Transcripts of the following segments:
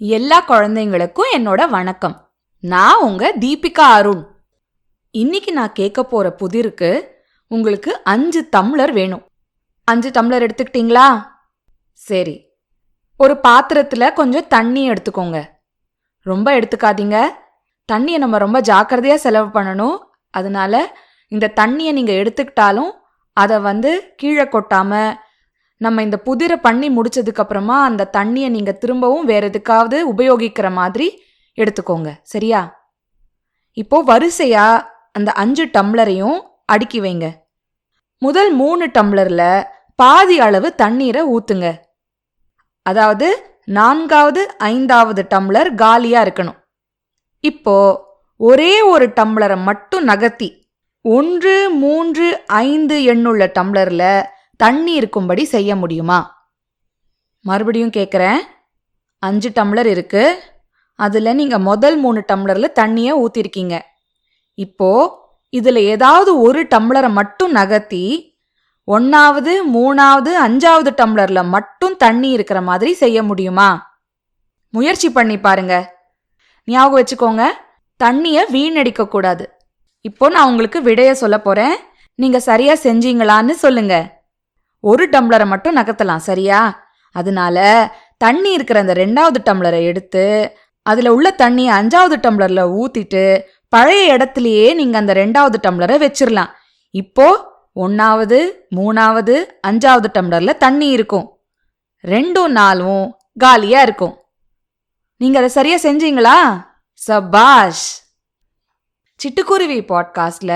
எல்லா குழந்தைங்களுக்கும் என்னோட வணக்கம். நான் உங்க தீபிகா அருண். இன்னைக்கு நான் கேட்க போற புதிருக்கு உங்களுக்கு 5 டம்ளர் வேணும். 5 டம்ளர் எடுத்துக்கிட்டீங்களா? சரி, ஒரு பாத்திரத்துல கொஞ்சம் தண்ணி எடுத்துக்கோங்க. ரொம்ப எடுத்துக்காதீங்க. தண்ணியை நம்ம ரொம்ப ஜாக்கிரதையா செலவு பண்ணணும். அதனால இந்த தண்ணியை நீங்க எடுத்துக்கிட்டாலும் அதை கீழே கொட்டாம, நம்ம இந்த புதிரை பண்ணி முடிச்சதுக்கு அப்புறமா அந்த தண்ணியை நீங்க திரும்பவும் வேற எதுக்காவது உபயோகிக்கிற மாதிரி எடுத்துக்கோங்க. சரியா? இப்போ வரிசையா அந்த 5 டம்ளரையும் அடுக்கி வைங்க. முதல் 3 டம்ளர்ல பாதி அளவு தண்ணீரை ஊத்துங்க. அதாவது 4வது 5வது டம்ளர் காலியா இருக்கணும். இப்போ ஒரே ஒரு டம்ளரை மட்டும் நகர்த்தி 1, 3, 5 எண்ணுள்ள டம்ளர்ல தண்ணி இருக்கும்படி செய்ய முடியுமா? மறுபடியும் கேட்குறேன். 5 டம்ளர் இருக்கு. அதுல நீங்க முதல் 3 டம்ளர்ல தண்ணியை ஊத்திருக்கீங்க. இப்போ இதுல ஏதாவது ஒரு டம்ளரை மட்டும் நகர்த்தி 1வது 3வது 5வது டம்ளர்ல மட்டும் தண்ணி இருக்கிற மாதிரி செய்ய முடியுமா? முயற்சி பண்ணி பாருங்க. ஞாபகம் வச்சுக்கோங்க, தண்ணியை வீணடிக்க கூடாது. இப்போ நான் உங்களுக்கு விடைய சொல்ல போறேன். நீங்க சரியா செஞ்சீங்களான்னு சொல்லுங்க. ஒரு டம்ளரை மட்டும் நகர்த்தலாம், சரியா? அதனால தண்ணி இருக்கிற அந்த 2வது டம்ளரை எடுத்து அதுல உள்ள தண்ணியை 5வது டம்ளர்ல ஊத்திட்டு பழைய இடத்துலயே நீங்க அந்த 2வது டம்ளரை வச்சிடலாம். இப்போ 1வது 3வது 5வது டம்ளர்ல தண்ணி இருக்கும். 2ம் 4ம் காலியா இருக்கும். நீங்க அதை சரியா செஞ்சீங்களா? சபாஷ்! சிட்டுக்குருவி பாட்காஸ்ட்ல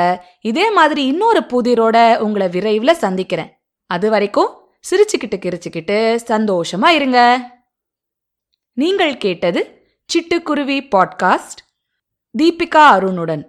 இதே மாதிரி இன்னொரு புதிரோட உங்களை விரைவில் சந்திக்கிறேன். அது வரைக்கும் சிரிச்சுக்கிட்டு கிரிச்சுக்கிட்டு சந்தோஷமா இருங்க. நீங்கள் கேட்டது சிட்டுக்குருவி பாட்காஸ்ட், தீபிகா அருணுடன்.